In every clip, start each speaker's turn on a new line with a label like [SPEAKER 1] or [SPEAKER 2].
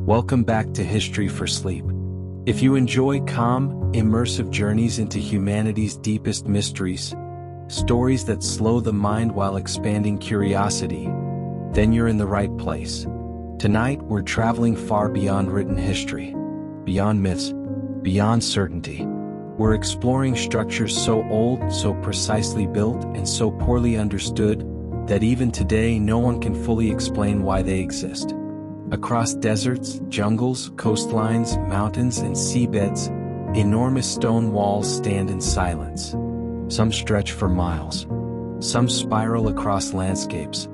[SPEAKER 1] Welcome back to History for Sleep. If you enjoy calm, immersive journeys into humanity's deepest mysteries, stories that slow the mind while expanding curiosity, then you're in the right place. Tonight, we're traveling far beyond written history, beyond myths, beyond certainty. We're exploring structures so old, so precisely built, and so poorly understood that even today no one can fully explain why they exist. Across deserts, jungles, coastlines, mountains, and seabeds, enormous stone walls stand in silence. Some stretch for miles. Some spiral across landscapes.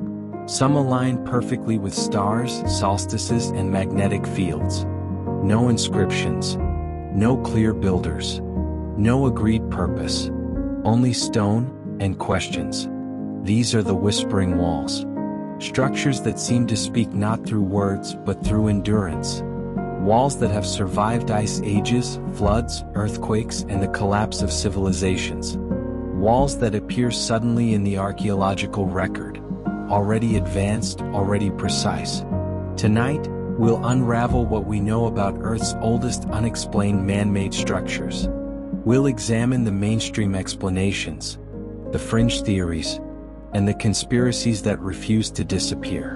[SPEAKER 1] Some align perfectly with stars, solstices, and magnetic fields. No inscriptions. No clear builders. No agreed purpose. Only stone and questions. These are the Whispering Walls. Structures that seem to speak not through words but through endurance. Walls that have survived ice ages, floods, earthquakes, and the collapse of civilizations. Walls that appear suddenly in the archaeological record. Already advanced, already precise. Tonight, we'll unravel what we know about Earth's oldest unexplained man-made structures. We'll examine the mainstream explanations, the fringe theories, and the conspiracies that refuse to disappear.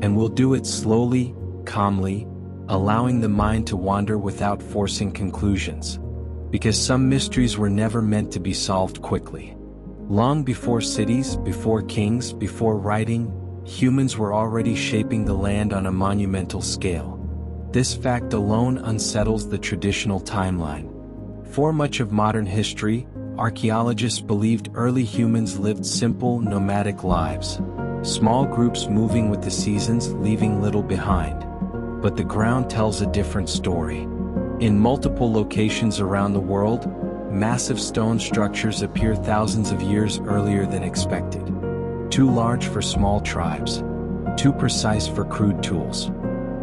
[SPEAKER 1] And we'll do it slowly, calmly, allowing the mind to wander without forcing conclusions. Because some mysteries were never meant to be solved quickly. Long before cities, before kings, before writing, humans were already shaping the land on a monumental scale. This fact alone unsettles the traditional timeline. For much of modern history, archaeologists believed early humans lived simple, nomadic lives. Small groups moving with the seasons, leaving little behind. But the ground tells a different story. In multiple locations around the world, massive stone structures appear thousands of years earlier than expected. Too large for small tribes. Too precise for crude tools.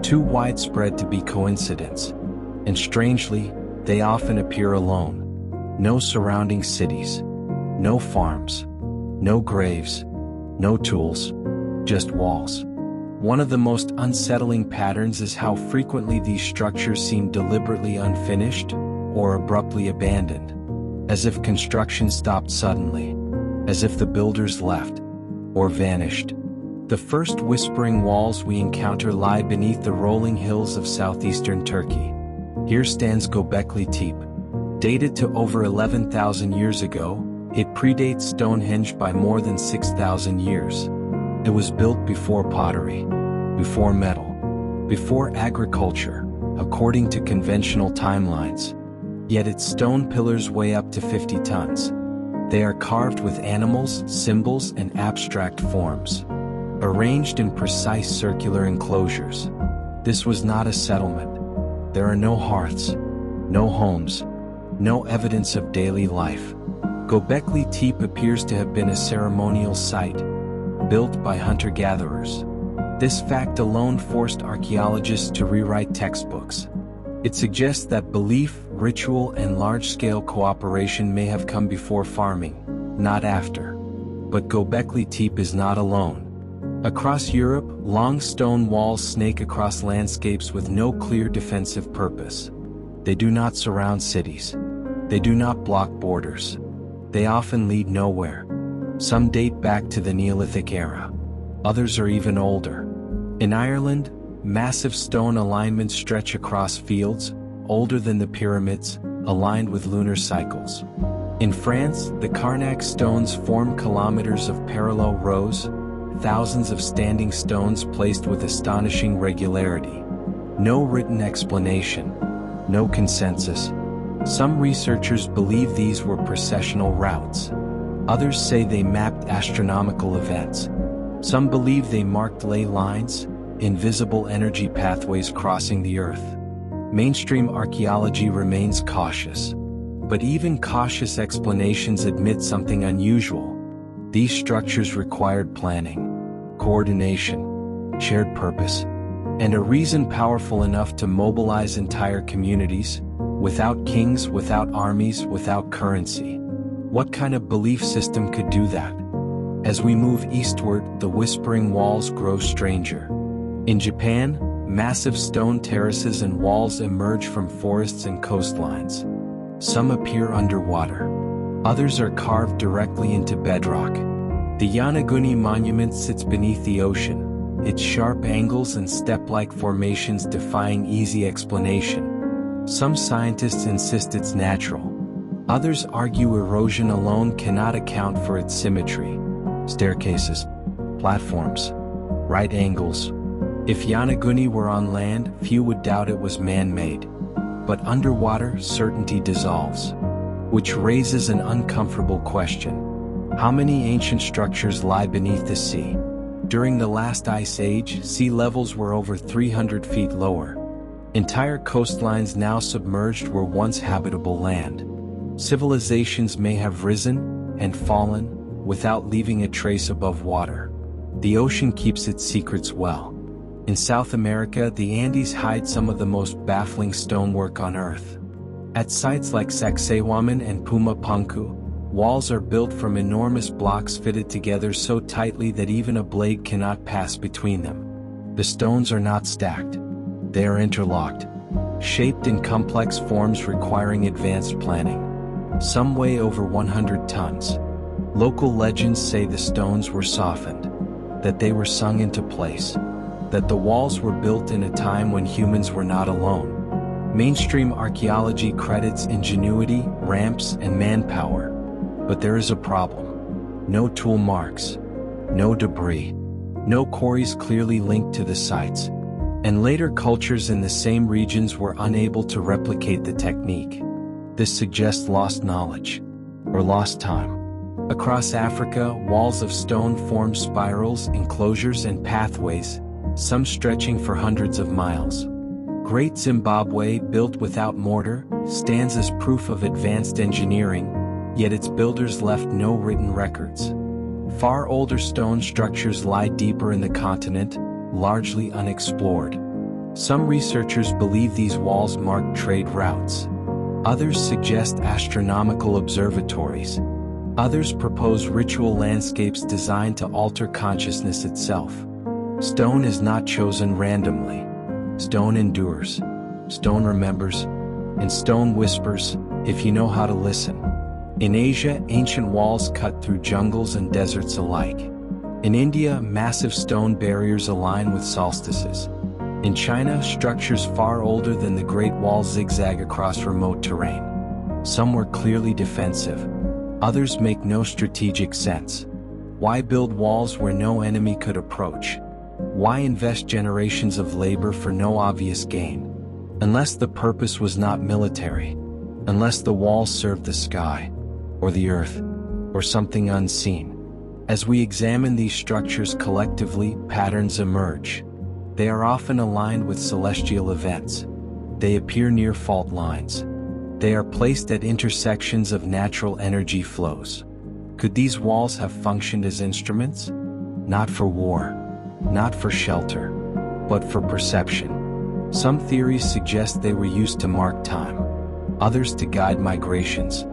[SPEAKER 1] Too widespread to be coincidence. And strangely, they often appear alone. No surrounding cities. No farms. No graves. No tools. Just walls. One of the most unsettling patterns is how frequently these structures seem deliberately unfinished or abruptly abandoned. As if construction stopped suddenly. As if the builders left or vanished. The first Whispering Walls we encounter lie beneath the rolling hills of southeastern Turkey. Here stands Göbekli Tepe. Dated to over 11,000 years ago, it predates Stonehenge by more than 6,000 years. It was built before pottery, before metal, before agriculture, according to conventional timelines. Yet its stone pillars weigh up to 50 tons. They are carved with animals, symbols, and abstract forms, arranged in precise circular enclosures. This was not a settlement. There are no hearths, no homes, no evidence of daily life. Göbekli Tepe appears to have been a ceremonial site, built by hunter-gatherers. This fact alone forced archaeologists to rewrite textbooks. It suggests that belief, ritual, and large-scale cooperation may have come before farming, not after. But Göbekli Tepe is not alone. Across Europe, long stone walls snake across landscapes with no clear defensive purpose. They do not surround cities. They do not block borders. They often lead nowhere. Some date back to the Neolithic era. Others are even older. In Ireland, massive stone alignments stretch across fields, older than the pyramids, aligned with lunar cycles. In France, the Carnac stones form kilometers of parallel rows, thousands of standing stones placed with astonishing regularity. No written explanation. No consensus. Some researchers believe these were processional routes. Others say they mapped astronomical events. Some believe they marked ley lines, invisible energy pathways crossing the Earth. Mainstream archaeology remains cautious. But even cautious explanations admit something unusual. These structures required planning, coordination, shared purpose, and a reason powerful enough to mobilize entire communities. Without kings, without armies, without currency. What kind of belief system could do that? As we move eastward, the Whispering Walls grow stranger. In Japan, Massive stone terraces and walls emerge from forests and coastlines. Some appear underwater. Others are carved directly into bedrock. The Yonaguni Monument sits beneath the ocean, its sharp angles and step-like formations defying easy explanation. Some scientists insist it's natural. Others argue erosion alone cannot account for its symmetry. Staircases, platforms, right angles. If Yonaguni were on land, few would doubt it was man-made. But underwater, certainty dissolves. Which raises an uncomfortable question. How many ancient structures lie beneath the sea? During the last ice age, sea levels were over 300 feet lower. Entire coastlines now submerged were once habitable land. Civilizations may have risen and fallen without leaving a trace above water. The ocean keeps its secrets well. In South America, the Andes hide some of the most baffling stonework on Earth. At sites like Sacsayhuaman and Pumapunku, walls are built from enormous blocks fitted together so tightly that even a blade cannot pass between them. The stones are not stacked. They are interlocked, shaped in complex forms requiring advanced planning. Some weigh over 100 tons. Local legends say the stones were softened, that they were sung into place, that the walls were built in a time when humans were not alone. Mainstream archaeology credits ingenuity, ramps, and manpower. But there is a problem. No tool marks, no debris, no quarries clearly linked to the sites. And later cultures in the same regions were unable to replicate the technique. This suggests lost knowledge, or lost time. Across Africa, walls of stone form spirals, enclosures, and pathways, some stretching for hundreds of miles. Great Zimbabwe, built without mortar, stands as proof of advanced engineering, yet its builders left no written records. Far older stone structures lie deeper in the continent, largely unexplored. Some researchers believe these walls mark trade routes. Others suggest astronomical observatories. Others propose ritual landscapes designed to alter consciousness itself. Stone is not chosen randomly. Stone endures, stone remembers, and stone whispers, if you know how to listen. In Asia, ancient walls cut through jungles and deserts alike. In India, massive stone barriers align with solstices. In China, structures far older than the Great Wall zigzag across remote terrain. Some were clearly defensive. Others make no strategic sense. Why build walls where no enemy could approach? Why invest generations of labor for no obvious gain? Unless the purpose was not military. Unless the walls served the sky, or the earth, or something unseen. As we examine these structures collectively, patterns emerge. They are often aligned with celestial events. They appear near fault lines. They are placed at intersections of natural energy flows. Could these walls have functioned as instruments? Not for war, not for shelter, but for perception. Some theories suggest they were used to mark time, others to guide migrations,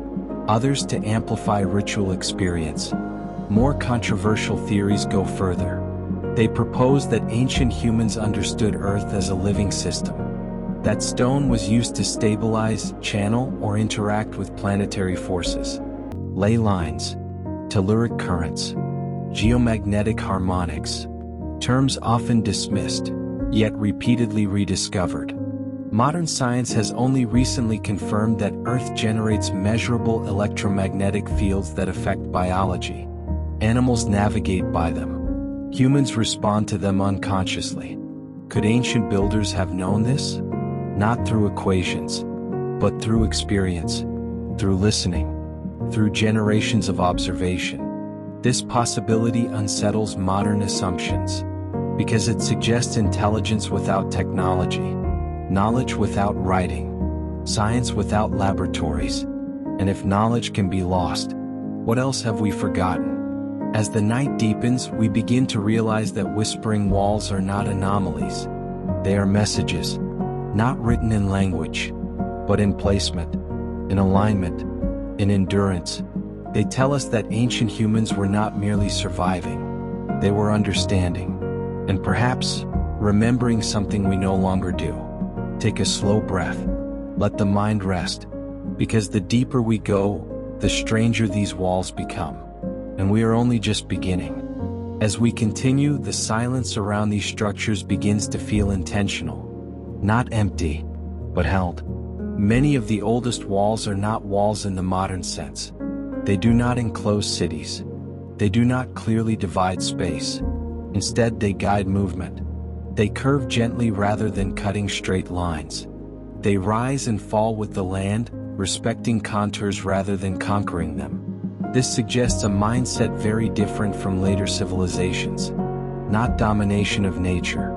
[SPEAKER 1] others to amplify ritual experience. More controversial theories go further. They propose that ancient humans understood Earth as a living system. That stone was used to stabilize, channel, or interact with planetary forces. Ley lines, telluric currents, geomagnetic harmonics. Terms often dismissed, yet repeatedly rediscovered. Modern science has only recently confirmed that Earth generates measurable electromagnetic fields that affect biology. Animals navigate by them. Humans respond to them unconsciously. Could ancient builders have known this? Not through equations, but through experience, through listening, through generations of observation. This possibility unsettles modern assumptions, because it suggests intelligence without technology, knowledge without writing, science without laboratories. And if knowledge can be lost, what else have we forgotten? As the night deepens, we begin to realize that whispering walls are not anomalies. They are messages, not written in language, but in placement, in alignment, in endurance. They tell us that ancient humans were not merely surviving, they were understanding, and perhaps remembering something we no longer do. Take a slow breath. Let the mind rest. Because the deeper we go, the stranger these walls become. And we are only just beginning. As we continue, the silence around these structures begins to feel intentional. Not empty, but held. Many of the oldest walls are not walls in the modern sense. They do not enclose cities. They do not clearly divide space. Instead, they guide movement. They curve gently rather than cutting straight lines. They rise and fall with the land, respecting contours rather than conquering them. This suggests a mindset very different from later civilizations. Not domination of nature,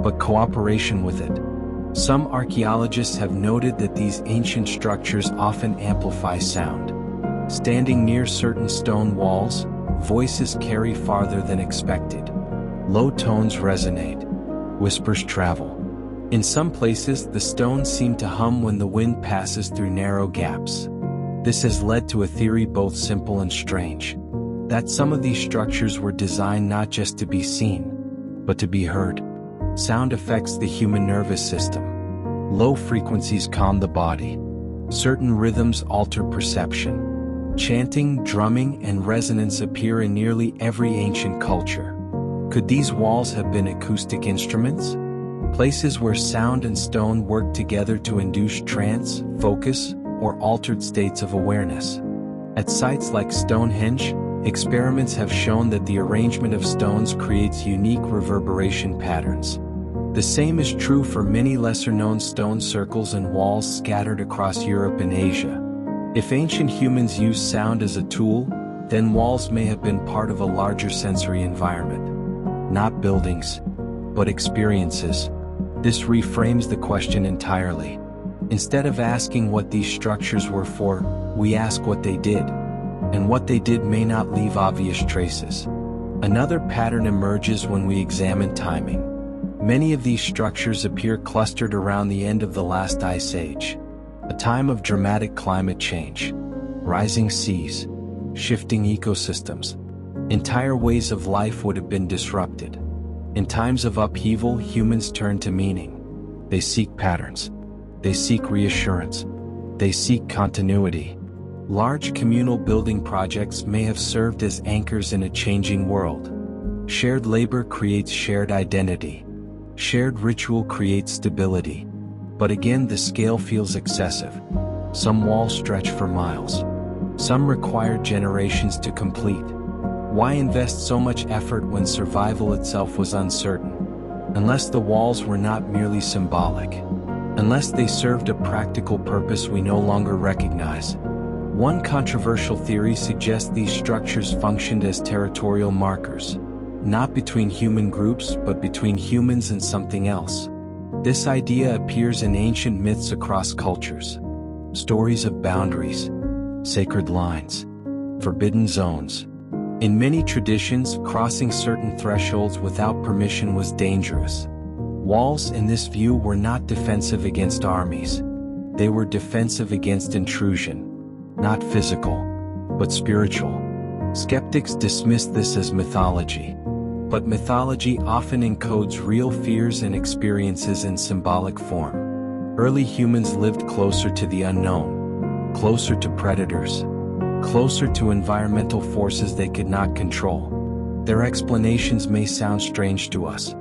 [SPEAKER 1] but cooperation with it. Some archaeologists have noted that these ancient structures often amplify sound. Standing near certain stone walls, voices carry farther than expected. Low tones resonate. Whispers travel. In some places, the stones seem to hum when the wind passes through narrow gaps. This has led to a theory both simple and strange, that some of these structures were designed not just to be seen, but to be heard. Sound affects the human nervous system. Low frequencies calm the body. Certain rhythms alter perception. Chanting, drumming, and resonance appear in nearly every ancient culture. Could these walls have been acoustic instruments? Places where sound and stone worked together to induce trance, focus, or altered states of awareness. At sites like Stonehenge, experiments have shown that the arrangement of stones creates unique reverberation patterns. The same is true for many lesser-known stone circles and walls scattered across Europe and Asia. If ancient humans used sound as a tool, then walls may have been part of a larger sensory environment. Not buildings, but experiences. This reframes the question entirely. Instead of asking what these structures were for, we ask what they did. And what they did may not leave obvious traces. Another pattern emerges when we examine timing. Many of these structures appear clustered around the end of the last ice age, a time of dramatic climate change, rising seas, shifting ecosystems. Entire ways of life would have been disrupted. In times of upheaval, humans turn to meaning. They seek patterns. They seek reassurance. They seek continuity. Large communal building projects may have served as anchors in a changing world. Shared labor creates shared identity. Shared ritual creates stability. But again, the scale feels excessive. Some walls stretch for miles. Some require generations to complete. Why invest so much effort when survival itself was uncertain? Unless the walls were not merely symbolic. Unless they served a practical purpose we no longer recognize. One controversial theory suggests these structures functioned as territorial markers, not between human groups but between humans and something else. This idea appears in ancient myths across cultures. Stories of boundaries, sacred lines, forbidden zones. In many traditions, crossing certain thresholds without permission was dangerous. Walls, in this view, were not defensive against armies. They were defensive against intrusion. Not physical, but spiritual. Skeptics dismiss this as mythology. But mythology often encodes real fears and experiences in symbolic form. Early humans lived closer to the unknown, closer to predators, closer to environmental forces they could not control. Their explanations may sound strange to us,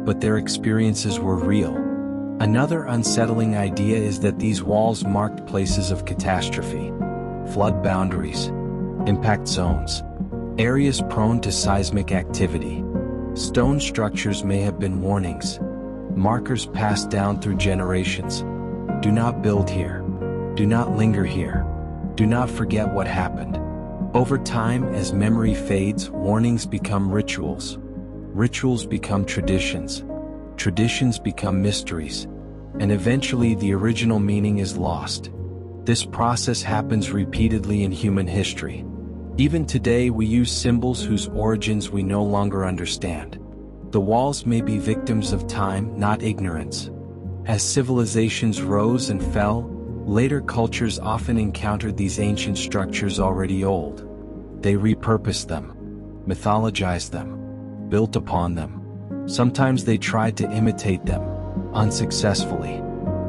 [SPEAKER 1] but their experiences were real. Another unsettling idea is that these walls marked places of catastrophe. Flood boundaries, impact zones, areas prone to seismic activity. Stone structures may have been warnings, markers passed down through generations. Do not build here. Do not linger here. Do not forget what happened. Over time, as memory fades, warnings become rituals. Rituals become traditions. Traditions become mysteries. And eventually the original meaning is lost. This process happens repeatedly in human history. Even today we use symbols whose origins we no longer understand. The walls may be victims of time, not ignorance. As civilizations rose and fell, later cultures often encountered these ancient structures already old. They repurposed them, mythologized them, built upon them. Sometimes they tried to imitate them, unsuccessfully.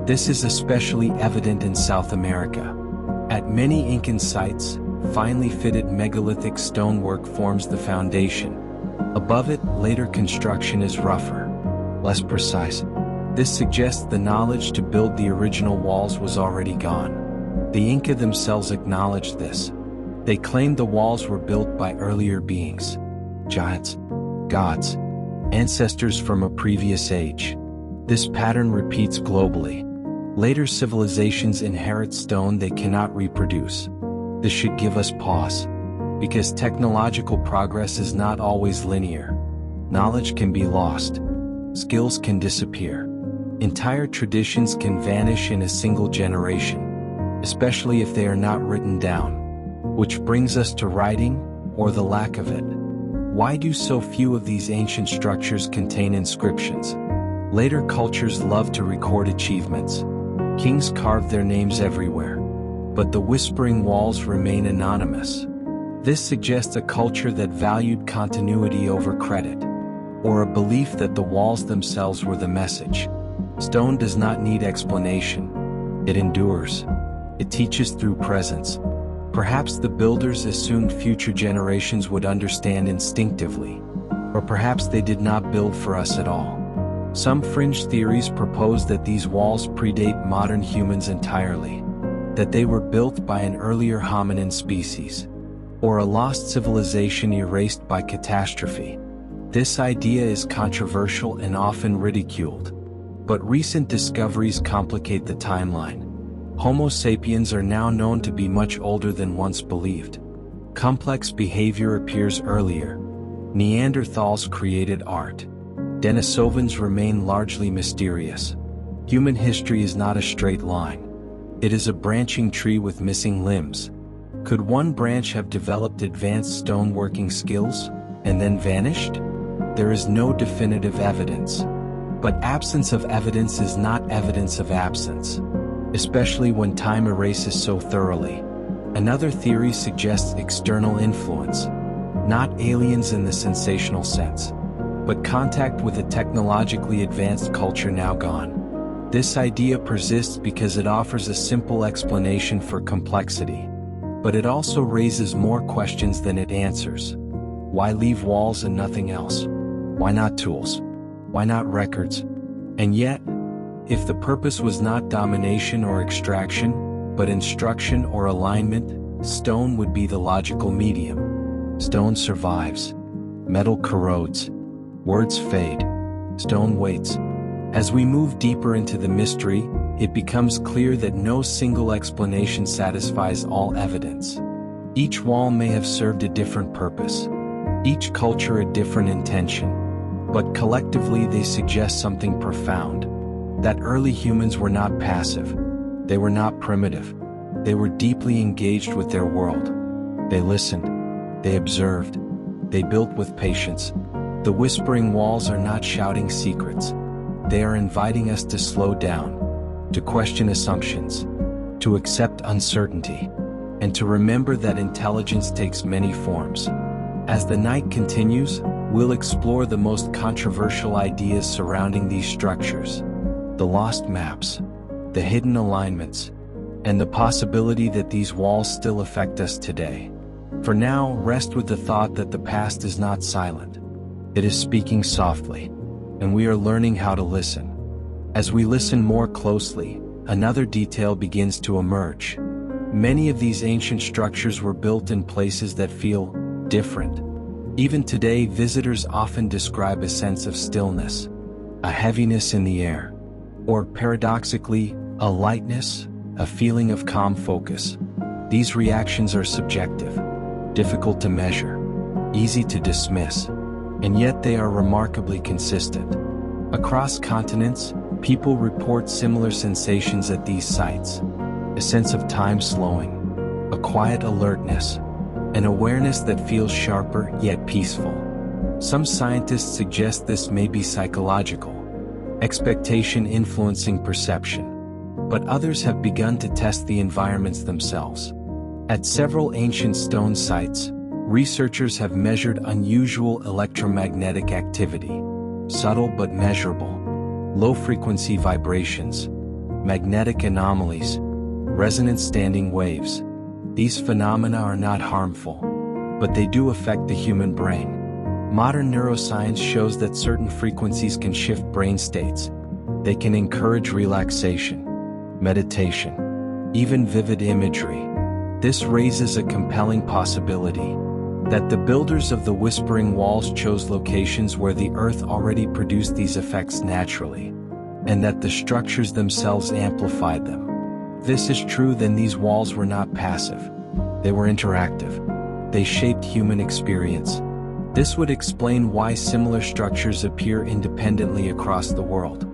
[SPEAKER 1] This is especially evident in South America. At many Incan sites, finely fitted megalithic stonework forms the foundation. Above it, later construction is rougher, less precise. This suggests the knowledge to build the original walls was already gone. The Inca themselves acknowledged this. They claimed the walls were built by earlier beings, giants, gods, ancestors from a previous age. This pattern repeats globally. Later civilizations inherit stone they cannot reproduce. This should give us pause, because technological progress is not always linear. Knowledge can be lost. Skills can disappear. Entire traditions can vanish in a single generation, especially if they are not written down. Which brings us to writing, or the lack of it. Why do so few of these ancient structures contain inscriptions? Later cultures loved to record achievements. Kings carved their names everywhere. But the whispering walls remain anonymous. This suggests a culture that valued continuity over credit, or a belief that the walls themselves were the message. Stone does not need explanation. It endures. It teaches through presence. Perhaps the builders assumed future generations would understand instinctively. Or perhaps they did not build for us at all. Some fringe theories propose that these walls predate modern humans entirely, that they were built by an earlier hominin species, or a lost civilization erased by catastrophe. This idea is controversial and often ridiculed, but recent discoveries complicate the timeline. Homo sapiens are now known to be much older than once believed. Complex behavior appears earlier. Neanderthals created art. Denisovans remain largely mysterious. Human history is not a straight line. It is a branching tree with missing limbs. Could one branch have developed advanced stoneworking skills, and then vanished? There is no definitive evidence. But absence of evidence is not evidence of absence, especially when time erases so thoroughly. Another theory suggests external influence, not aliens in the sensational sense, but contact with a technologically advanced culture now gone. This idea persists because it offers a simple explanation for complexity, but it also raises more questions than it answers. Why leave walls and nothing else? Why not tools? Why not records? And yet, if the purpose was not domination or extraction, but instruction or alignment, stone would be the logical medium. Stone survives. Metal corrodes. Words fade. Stone waits. As we move deeper into the mystery, it becomes clear that no single explanation satisfies all evidence. Each wall may have served a different purpose, each culture a different intention, but collectively they suggest something profound. That early humans were not passive. They were not primitive. They were deeply engaged with their world. They listened. They observed. They built with patience. The whispering walls are not shouting secrets. They are inviting us to slow down, to question assumptions, to accept uncertainty, and to remember that intelligence takes many forms. As the night continues, we'll explore the most controversial ideas surrounding these structures, the lost maps, the hidden alignments, and the possibility that these walls still affect us today. For now, rest with the thought that the past is not silent. It is speaking softly, and we are learning how to listen. As we listen more closely, another detail begins to emerge. Many of these ancient structures were built in places that feel different. Even today, visitors often describe a sense of stillness, a heaviness in the air, or paradoxically, a lightness, a feeling of calm focus. These reactions are subjective, difficult to measure, easy to dismiss, and yet they are remarkably consistent. Across continents, people report similar sensations at these sites: a sense of time slowing, a quiet alertness, an awareness that feels sharper yet peaceful. Some scientists suggest this may be psychological, expectation influencing perception, but others have begun to test the environments themselves. At several ancient stone sites, researchers have measured unusual electromagnetic activity. subtle but measurable. Low-frequency vibrations, magnetic anomalies, resonant standing waves. These phenomena are not harmful, but they do affect the human brain. Modern neuroscience shows that certain frequencies can shift brain states. They can encourage relaxation, meditation, even vivid imagery. This raises a compelling possibility that the builders of the Whispering Walls chose locations where the Earth already produced these effects naturally, and that the structures themselves amplified them. If this is true, then these walls were not passive. They were interactive. They shaped human experience. This would explain why similar structures appear independently across the world.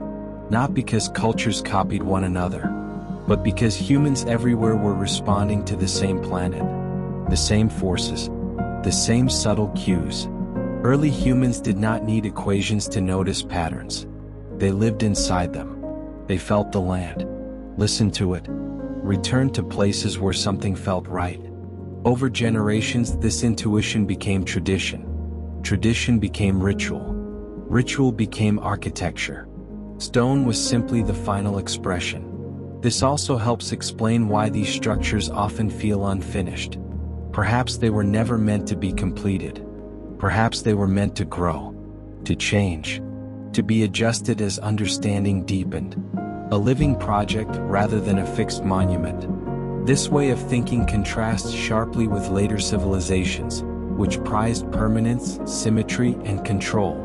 [SPEAKER 1] Not because cultures copied one another, but because humans everywhere were responding to the same planet, the same forces, the same subtle cues. Early humans did not need equations to notice patterns. They lived inside them. They felt the land, listened to it, returned to places where something felt right. Over generations, this intuition became tradition. Tradition became ritual. Ritual became architecture. Stone was simply the final expression. This also helps explain why these structures often feel unfinished. Perhaps they were never meant to be completed. Perhaps they were meant to grow, to change, to be adjusted as understanding deepened. A living project rather than a fixed monument. This way of thinking contrasts sharply with later civilizations, which prized permanence, symmetry, and control.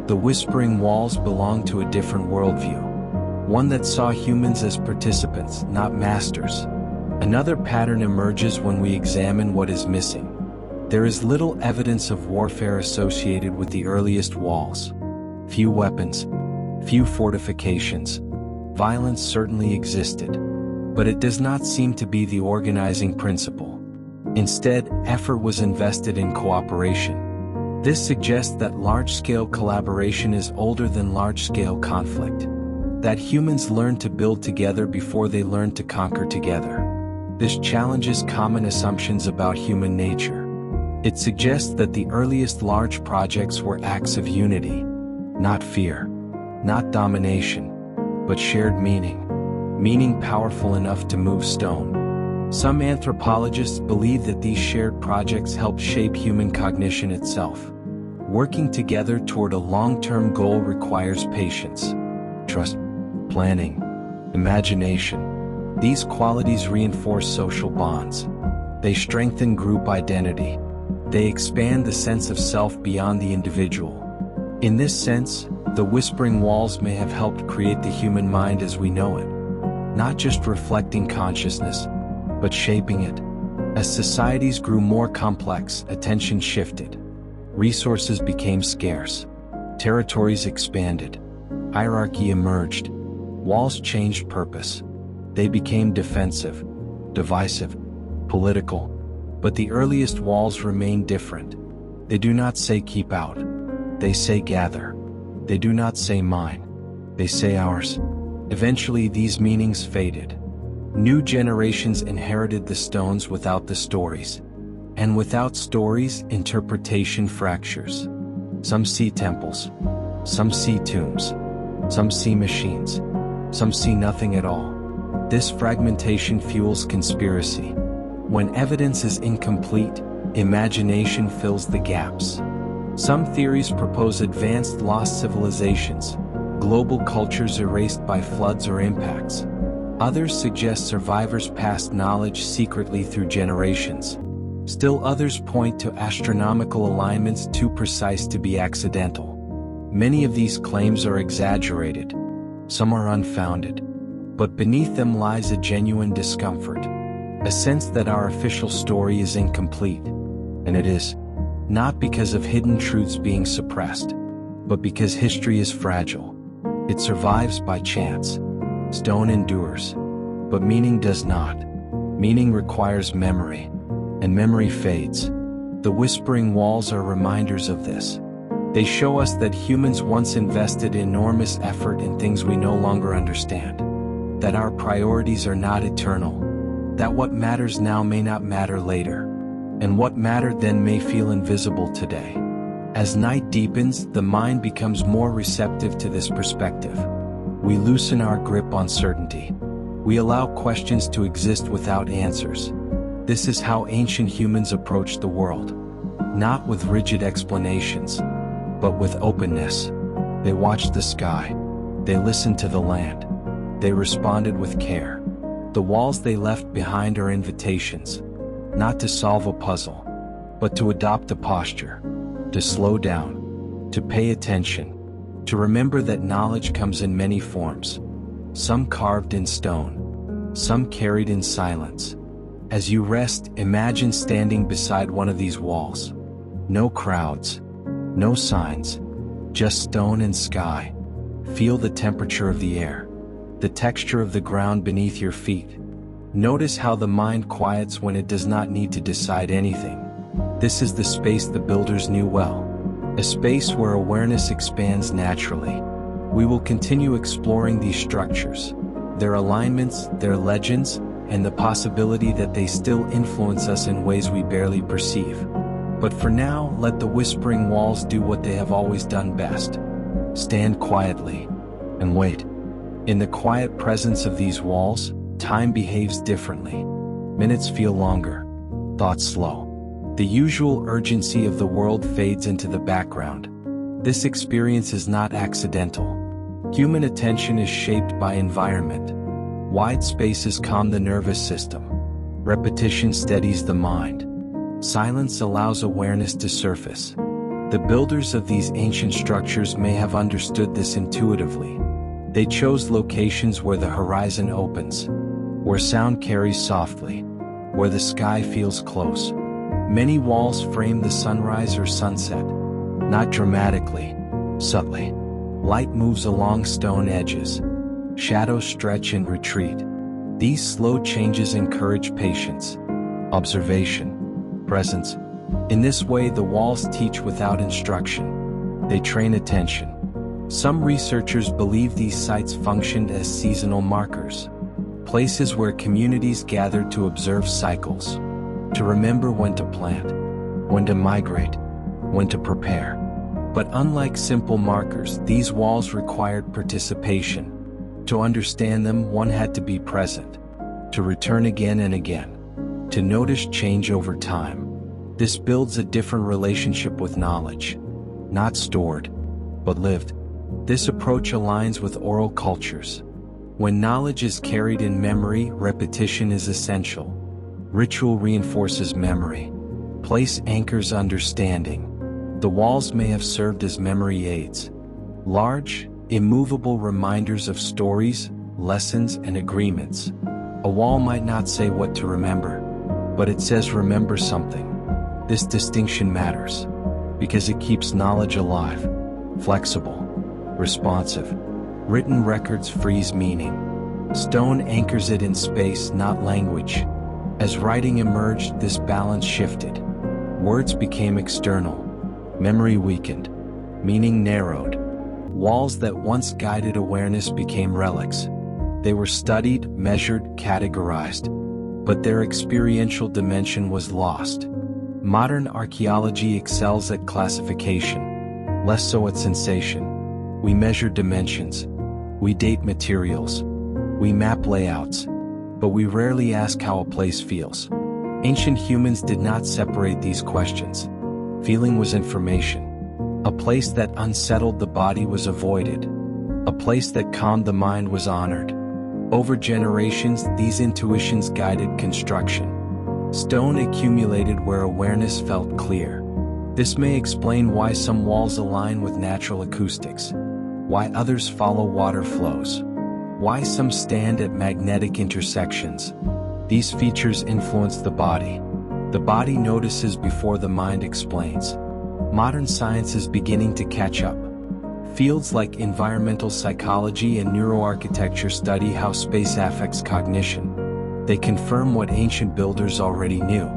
[SPEAKER 1] The Whispering Walls belong to a different worldview. One that saw humans as participants, not masters. Another pattern emerges when we examine what is missing. There is little evidence of warfare associated with the earliest walls. Few weapons, few fortifications. Violence certainly existed, but it does not seem to be the organizing principle. Instead, effort was invested in cooperation. This suggests that large-scale collaboration is older than large-scale conflict. That humans learned to build together before they learned to conquer together. This challenges common assumptions about human nature. It suggests that the earliest large projects were acts of unity, not fear, not domination, but shared meaning. Meaning powerful enough to move stone. Some anthropologists believe that these shared projects help shape human cognition itself. Working together toward a long-term goal requires patience, trust, planning, imagination. These qualities reinforce social bonds. They strengthen group identity. They expand the sense of self beyond the individual. In this sense, the Whispering Walls may have helped create the human mind as we know it. Not just reflecting consciousness, but shaping it. As societies grew more complex, attention shifted. Resources became scarce. Territories expanded. Hierarchy emerged. Walls changed purpose. They became defensive, divisive, political. But the earliest walls remain different. They do not say keep out. They say gather. They do not say mine. They say ours. Eventually these meanings faded. New generations inherited the stones without the stories. And without stories, interpretation fractures. Some see temples. Some see tombs. Some see machines. Some see nothing at all. This fragmentation fuels conspiracy. When evidence is incomplete, imagination fills the gaps. Some theories propose advanced lost civilizations, global cultures erased by floods or impacts. Others suggest survivors passed knowledge secretly through generations. Still others point to astronomical alignments too precise to be accidental. Many of these claims are exaggerated. Some are unfounded. But beneath them lies a genuine discomfort. A sense that our official story is incomplete. And it is. Not because of hidden truths being suppressed, but because history is fragile. It survives by chance. Stone endures, but meaning does not. Meaning requires memory, and memory fades. The Whispering Walls are reminders of this. They show us that humans once invested enormous effort in things we no longer understand. That our priorities are not eternal. That what matters now may not matter later. And what mattered then may feel invisible today. As night deepens, the mind becomes more receptive to this perspective. We loosen our grip on certainty. We allow questions to exist without answers. This is how ancient humans approached the world. Not with rigid explanations, but with openness. They watched the sky. They listened to the land. They responded with care. The walls they left behind are invitations, not to solve a puzzle, but to adopt a posture, to slow down, to pay attention, to remember that knowledge comes in many forms, some carved in stone, some carried in silence. As you rest, imagine standing beside one of these walls. No crowds, no signs, just stone and sky. Feel the temperature of the air, the texture of the ground beneath your feet. Notice how the mind quiets when it does not need to decide anything. This is the space the builders knew well, a space where awareness expands naturally. We will continue exploring these structures, their alignments, their legends, and the possibility that they still influence us in ways we barely perceive. But for now, let the whispering walls do what they have always done best. Stand quietly and wait. In the quiet presence of these walls, time behaves differently. Minutes feel longer, thoughts slow. The usual urgency of the world fades into the background. This experience is not accidental. Human attention is shaped by environment. Wide spaces calm the nervous system. Repetition steadies the mind. Silence allows awareness to surface. The builders of these ancient structures may have understood this intuitively. They chose locations where the horizon opens, where sound carries softly, where the sky feels close. Many walls frame the sunrise or sunset, not dramatically, subtly. Light moves along stone edges. Shadows stretch and retreat. These slow changes encourage patience, observation, presence. In this way, the walls teach without instruction. They train attention. Some researchers believe these sites functioned as seasonal markers, places where communities gathered to observe cycles, to remember when to plant, when to migrate, when to prepare. But unlike simple markers, these walls required participation. To understand them, one had to be present, to return again and again, to notice change over time. This builds a different relationship with knowledge, not stored, but lived. This approach aligns with oral cultures. When knowledge is carried in memory, repetition is essential. Ritual reinforces memory. Place anchors understanding. The walls may have served as memory aids, large, immovable reminders of stories, lessons, and agreements. A wall might not say what to remember, but it says remember something. This distinction matters, because it keeps knowledge alive, flexible, responsive. Written records freeze meaning. Stone anchors it in space, not language. As writing emerged, this balance shifted. Words became external. Memory weakened. Meaning narrowed. Walls that once guided awareness became relics. They were studied, measured, categorized, but their experiential dimension was lost. Modern archaeology excels at classification, less so at sensation. We measure dimensions. We date materials. We map layouts. But we rarely ask how a place feels. Ancient humans did not separate these questions. Feeling was information. A place that unsettled the body was avoided. A place that calmed the mind was honored. Over generations, these intuitions guided construction. Stone accumulated where awareness felt clear. This may explain why some walls align with natural acoustics, why others follow water flows, why some stand at magnetic intersections. These features influence the body. The body notices before the mind explains. Modern science is beginning to catch up. Fields like environmental psychology and neuroarchitecture study how space affects cognition. They confirm what ancient builders already knew.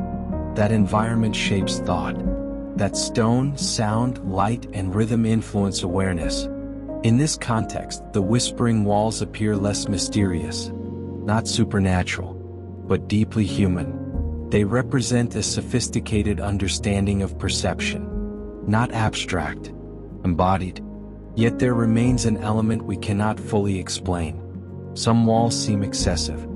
[SPEAKER 1] That environment shapes thought. That stone, sound, light, and rhythm influence awareness. In this context, the whispering walls appear less mysterious, not supernatural, but deeply human. They represent a sophisticated understanding of perception. not abstract, embodied. Yet there remains an element we cannot fully explain. Some walls seem excessive,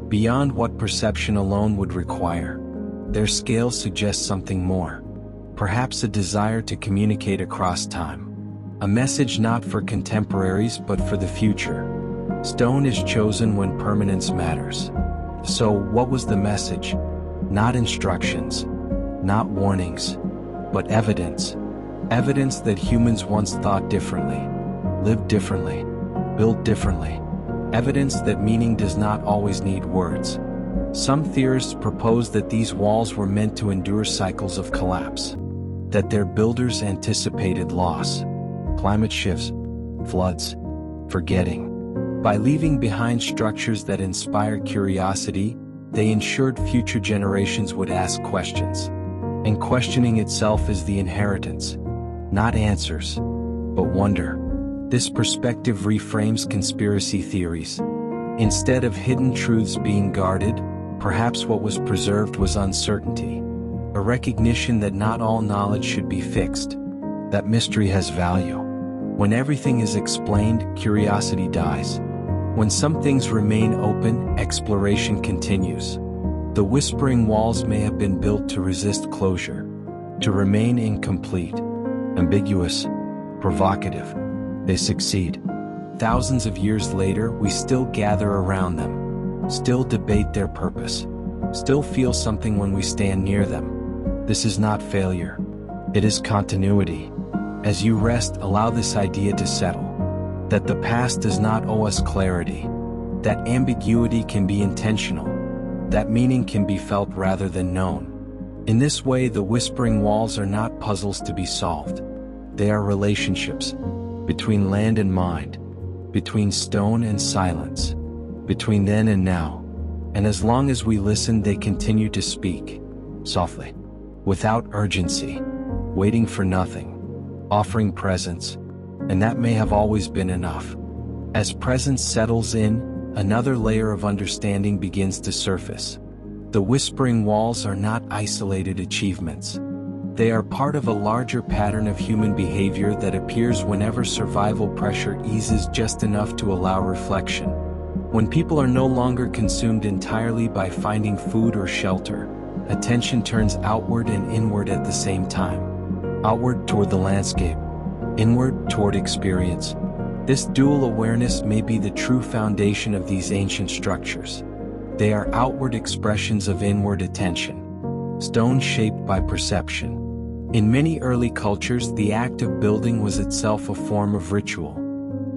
[SPEAKER 1] beyond what perception alone would require. Their scale suggests something more. Perhaps a desire to communicate across time. A message not for contemporaries but for the future. Stone is chosen when permanence matters. So, what was the message? Not instructions, not warnings, but evidence. Evidence that humans once thought differently, lived differently, built differently. Evidence that meaning does not always need words. Some theorists propose that these walls were meant to endure cycles of collapse, that their builders anticipated loss, climate shifts, floods, forgetting. By leaving behind structures that inspire curiosity, they ensured future generations would ask questions. And questioning itself is the inheritance. Not answers, but wonder. This perspective reframes conspiracy theories. Instead of hidden truths being guarded, perhaps what was preserved was uncertainty. A recognition that not all knowledge should be fixed, that mystery has value. When everything is explained, curiosity dies. When some things remain open, exploration continues. The whispering walls may have been built to resist closure, to remain incomplete, ambiguous, provocative. They succeed. Thousands of years later, we still gather around them, still debate their purpose, still feel something when we stand near them. This is not failure. It is continuity. As you rest, allow this idea to settle. That the past does not owe us clarity. That ambiguity can be intentional. That meaning can be felt rather than known. In this way, the whispering walls are not puzzles to be solved. They are relationships. Between land and mind. Between stone and silence. Between then and now. And as long as we listen, they continue to speak. Softly. Without urgency. Waiting for nothing. Offering presence. And that may have always been enough. As presence settles in, another layer of understanding begins to surface. The whispering walls are not isolated achievements. They are part of a larger pattern of human behavior that appears whenever survival pressure eases just enough to allow reflection. When people are no longer consumed entirely by finding food or shelter, attention turns outward and inward at the same time. Outward toward the landscape, inward toward experience. This dual awareness may be the true foundation of these ancient structures. They are outward expressions of inward attention, stone shaped by perception. In many early cultures, the act of building was itself a form of ritual,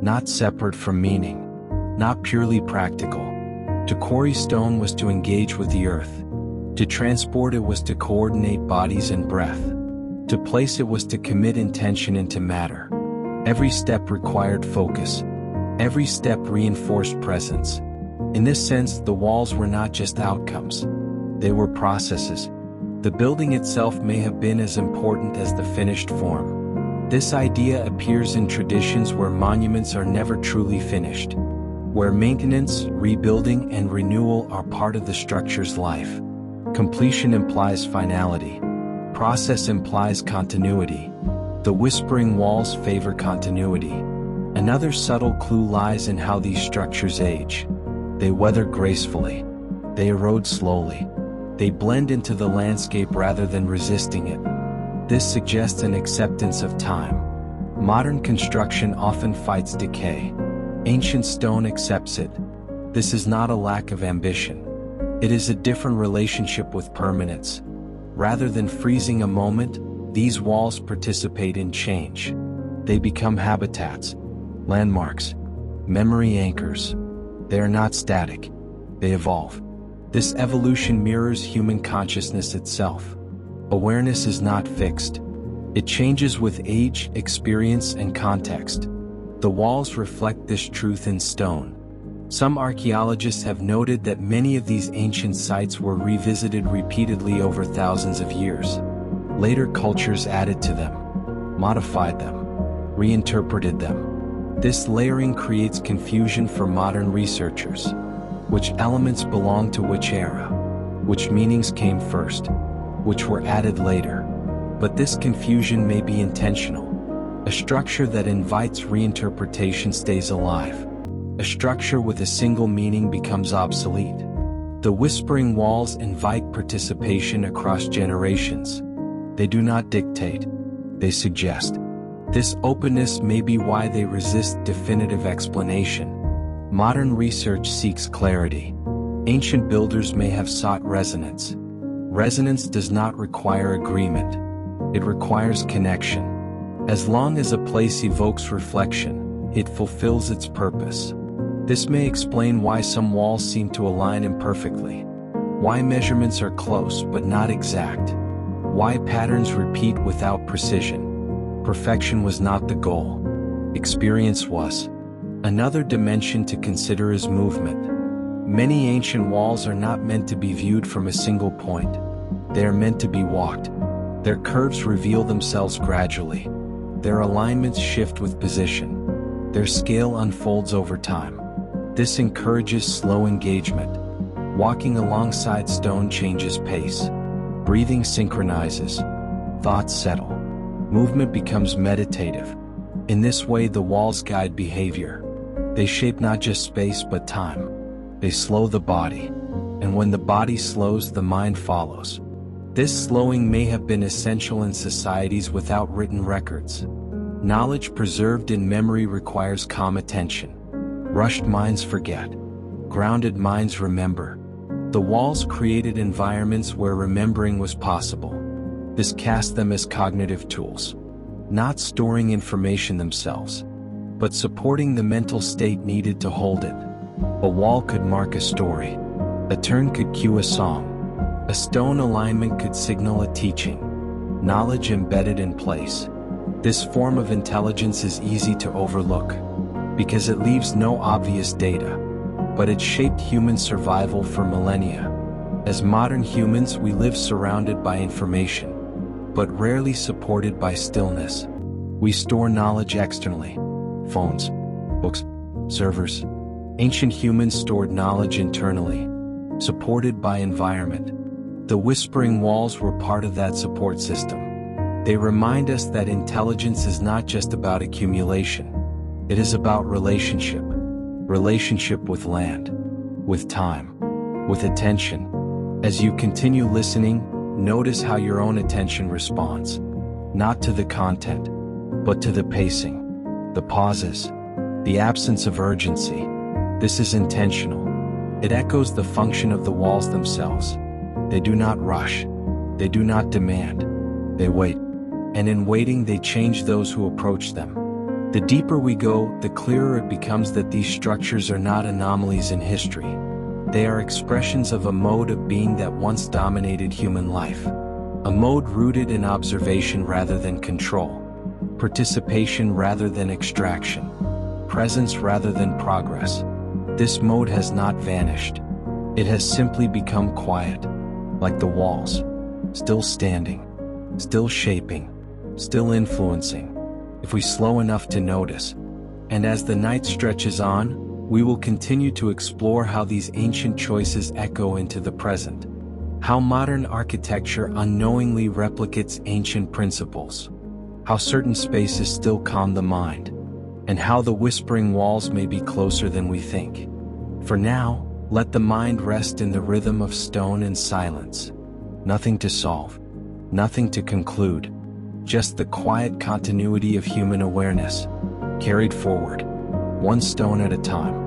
[SPEAKER 1] not separate from meaning, not purely practical. To quarry stone was to engage with the earth. To transport it was to coordinate bodies and breath. To place it was to commit intention into matter. Every step required focus. Every step reinforced presence. In this sense, the walls were not just outcomes. They were processes. The building itself may have been as important as the finished form. This idea appears in traditions where monuments are never truly finished, where maintenance, rebuilding, and renewal are part of the structure's life. Completion implies finality. Process implies continuity. The whispering walls favor continuity. Another subtle clue lies in how these structures age. They weather gracefully. They erode slowly. They blend into the landscape rather than resisting it. This suggests an acceptance of time. Modern construction often fights decay. Ancient stone accepts it. This is not a lack of ambition. It is a different relationship with permanence. Rather than freezing a moment, these walls participate in change. They become habitats, landmarks, memory anchors. They are not static. They evolve. This evolution mirrors human consciousness itself. Awareness is not fixed. It changes with age, experience, and context. The walls reflect this truth in stone. Some archaeologists have noted that many of these ancient sites were revisited repeatedly over thousands of years. Later cultures added to them, modified them, reinterpreted them. This layering creates confusion for modern researchers. Which elements belong to which era? Which meanings came first? Which were added later? But this confusion may be intentional. A structure that invites reinterpretation stays alive. A structure with a single meaning becomes obsolete. The whispering walls invite participation across generations. They do not dictate, they suggest. This openness may be why they resist definitive explanation. Modern research seeks clarity. Ancient builders may have sought resonance. Resonance does not require agreement. It requires connection. As long as a place evokes reflection, it fulfills its purpose. This may explain why some walls seem to align imperfectly. Why measurements are close but not exact. Why patterns repeat without precision. Perfection was not the goal. Experience was. Another dimension to consider is movement. Many ancient walls are not meant to be viewed from a single point. They are meant to be walked. Their curves reveal themselves gradually. Their alignments shift with position. Their scale unfolds over time. This encourages slow engagement. Walking alongside stone changes pace. Breathing synchronizes. Thoughts settle. Movement becomes meditative. In this way, the walls guide behavior. They shape not just space but time. They slow the body. And when the body slows, the mind follows. This slowing may have been essential in societies without written records. Knowledge preserved in memory requires calm attention. Rushed minds forget. Grounded minds remember. The walls created environments where remembering was possible. This cast them as cognitive tools, not storing information themselves, but supporting the mental state needed to hold it. A wall could mark a story. A turn could cue a song. A stone alignment could signal a teaching. Knowledge embedded in place. This form of intelligence is easy to overlook, because it leaves no obvious data, but it shaped human survival for millennia. As modern humans, we live surrounded by information, but rarely supported by stillness. We store knowledge externally. Phones, books, servers. Ancient humans stored knowledge internally, supported by environment. The whispering walls were part of that support system. They remind us that intelligence is not just about accumulation. It is about relationship. Relationship with land, with time, with attention. As you continue listening, notice how your own attention responds. Not to the content, but to the pacing, the pauses, the absence of urgency. This is intentional. It echoes the function of the walls themselves. They do not rush. They do not demand. They wait. And in waiting, they change those who approach them. The deeper we go, the clearer it becomes that these structures are not anomalies in history. They are expressions of a mode of being that once dominated human life. A mode rooted in observation rather than control. Participation rather than extraction. Presence rather than progress. This mode has not vanished. It has simply become quiet, like the walls, still standing, still shaping, still influencing, if we slow enough to notice. And as the night stretches on, we will continue to explore how these ancient choices echo into the present, how modern architecture unknowingly replicates ancient principles, how certain spaces still calm the mind, and how the whispering walls may be closer than we think. For now, let the mind rest in the rhythm of stone and silence. Nothing to solve, nothing to conclude, just the quiet continuity of human awareness, carried forward, one stone at a time.